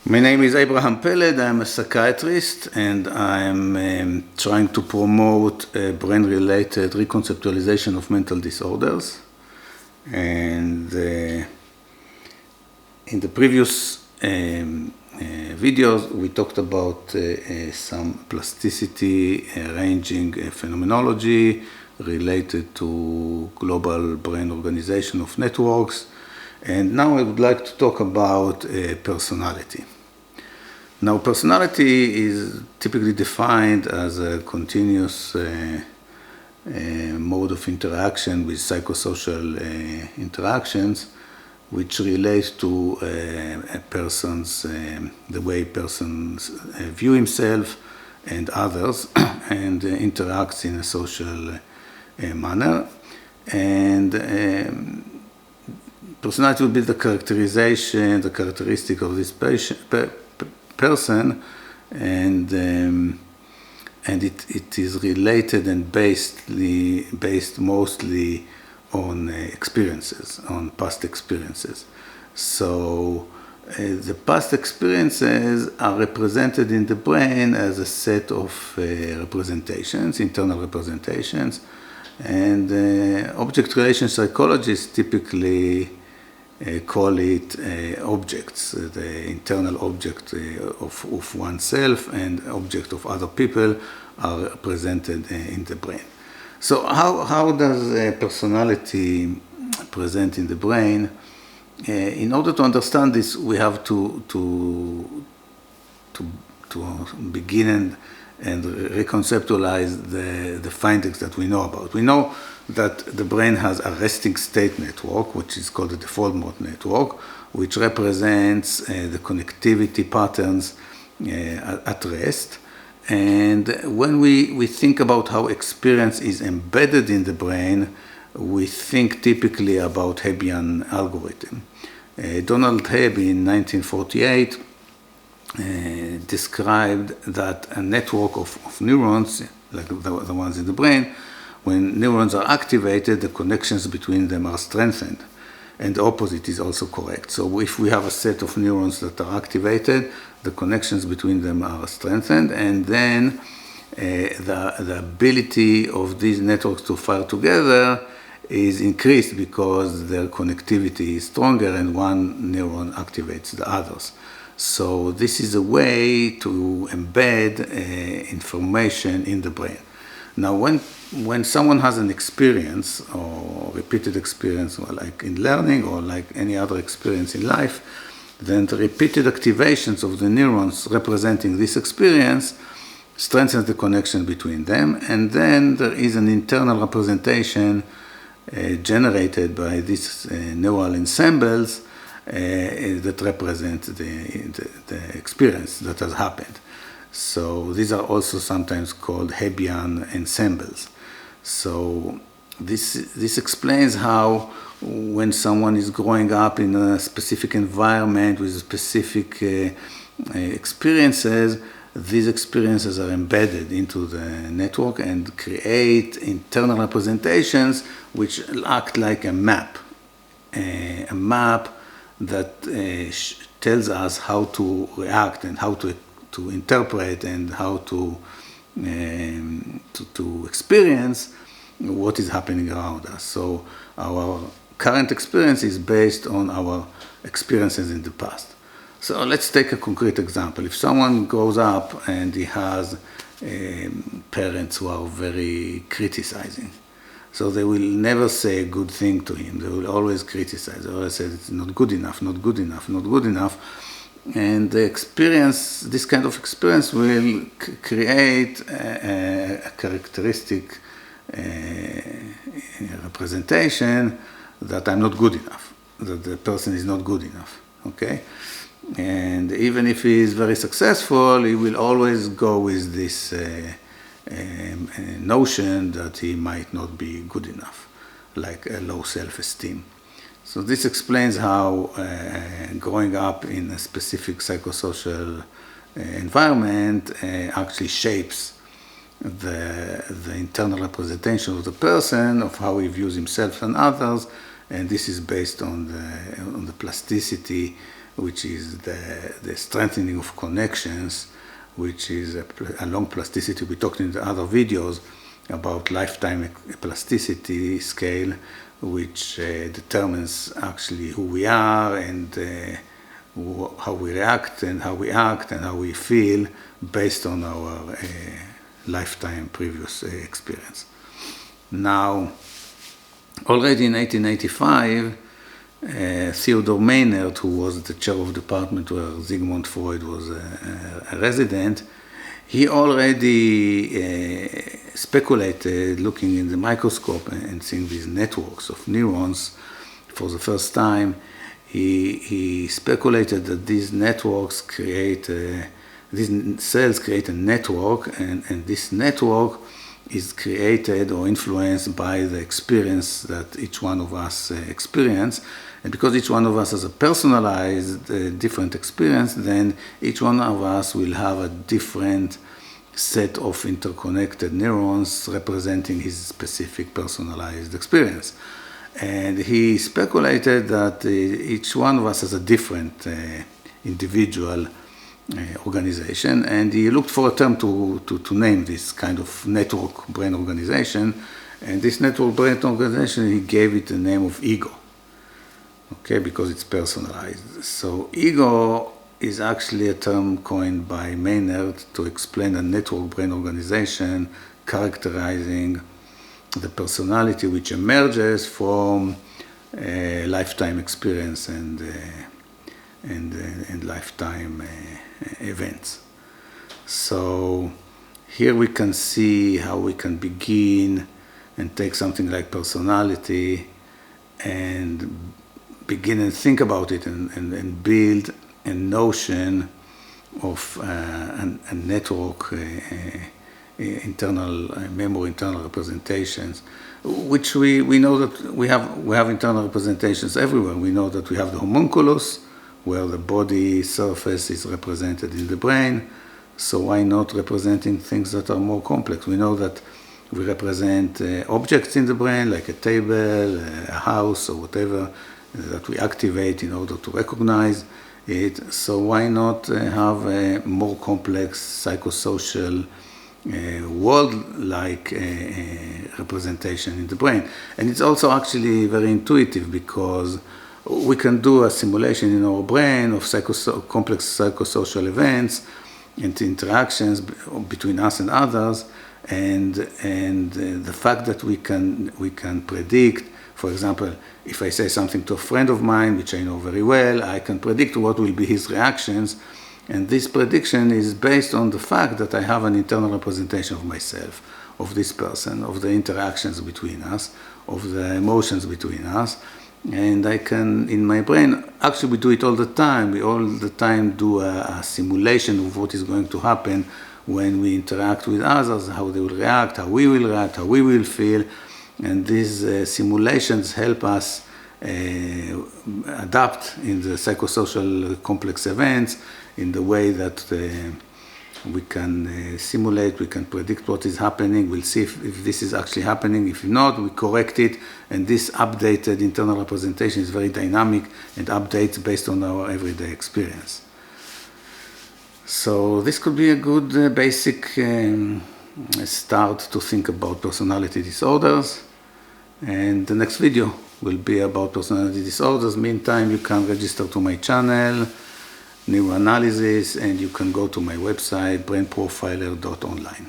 My name is Abraham Peled. I'm a psychiatrist, and I'm trying to promote brain-related reconceptualization of mental disorders. And in the previous videos, we talked about some plasticity ranging phenomenology related to global brain organization of networks. And now I would like to talk about personality. Now, personality is typically defined as a continuous mode of interaction with psychosocial interactions, which relate to a person's, the way persons view himself and others, and interacts in a social manner. And personality will be the characterization, the characteristic of this person, and it is related and based mostly on experiences, on past experiences. So the past experiences are represented in the brain as a set of representations, internal representations, and object relation psychologists typically call it objects, the internal object of oneself and object of other people are presented in the brain. So how does personality present in the brain? In order to understand this, we have to begin and reconceptualize the findings that we know about. We know that the brain has a resting state network, which is called the default mode network, which represents the connectivity patterns at rest. And when we think about how experience is embedded in the brain, we think typically about Hebbian algorithm. Donald Hebb in 1948 described that a network of neurons, like the ones in the brain, when neurons are activated, the connections between them are strengthened. And the opposite is also correct. So if we have a set of neurons that are activated, the connections between them are strengthened, and then the ability of these networks to fire together is increased because their connectivity is stronger and one neuron activates the others. So this is a way to embed information in the brain. Now, when someone has an experience or repeated experience, or like in learning or like any other experience in life, then the repeated activations of the neurons representing this experience strengthens the connection between them, and then there is an internal representation generated by these neural ensembles that represent the experience that has happened. So these are also sometimes called Hebbian ensembles. So this explains how when someone is growing up in a specific environment with specific experiences, these experiences are embedded into the network and create internal representations which act like a map. A map that tells us how to react and how to interpret and how to experience what is happening around us. So our current experience is based on our experiences in the past. So let's take a concrete example. If someone grows up and he has parents who are very criticizing, so they will never say a good thing to him. They will always criticize. They always say it's not good enough, not good enough, not good enough. And the experience, this kind of experience will create a characteristic representation that I'm not good enough, that the person is not good enough, okay? And even if he is very successful, he will always go with this notion that he might not be good enough, like a low self-esteem. So this explains how growing up in a specific psychosocial environment actually shapes the internal representation of the person, of how he views himself and others, and this is based on the plasticity which is the strengthening of connections, which is along plasticity. We talked in the other videos about lifetime plasticity scale, which determines actually who we are and how we react and how we act and how we feel based on our lifetime previous experience. Now, already in 1885, Theodore Maynard, who was the chair of the department where Sigmund Freud was a resident, he already speculated, looking in the microscope and seeing these networks of neurons for the first time. He speculated that these networks these cells create a network, and this network is created or influenced by the experience that each one of us experience. And because each one of us has a personalized, different experience, then each one of us will have a different set of interconnected neurons representing his specific personalized experience. And he speculated that each one of us has a different individual organization, and he looked for a term to name this kind of network brain organization. And this network brain organization, he gave it the name of ego, okay, because it's personalized. So ego is actually a term coined by Maynard to explain a network brain organization characterizing the personality which emerges from lifetime experience and lifetime events. So here we can see how we can begin and take something like personality and begin and think about it and build a notion of a network, internal memory, internal representations, which we know that we have internal representations everywhere. We know that we have the homunculus, where the body surface is represented in the brain. So why not representing things that are more complex? We know that we represent objects in the brain, like a table, a house, or whatever, that we activate in order to recognize it. So why not have a more complex psychosocial world-like representation in the brain? And it's also actually very intuitive, because we can do a simulation in our brain of complex psychosocial events and interactions between us and others, and the fact that we can predict, for example, if I say something to a friend of mine, which I know very well, I can predict what will be his reactions, and this prediction is based on the fact that I have an internal representation of myself, of this person, of the interactions between us, of the emotions between us. And I can, in my brain, actually we do it all the time. We all the time do a simulation of what is going to happen when we interact with others, how they will react, how we will react, how we will feel. And these simulations help us adapt in the psychosocial complex events in the way that we can simulate, we can predict what is happening. We'll see if this is actually happening. If not, we correct it. And this updated internal representation is very dynamic and updates based on our everyday experience. So this could be a good basic start to think about personality disorders. And the next video will be about personality disorders. Meantime, you can register to my channel, Neuroanalysis, and you can go to my website, brainprofiler.online.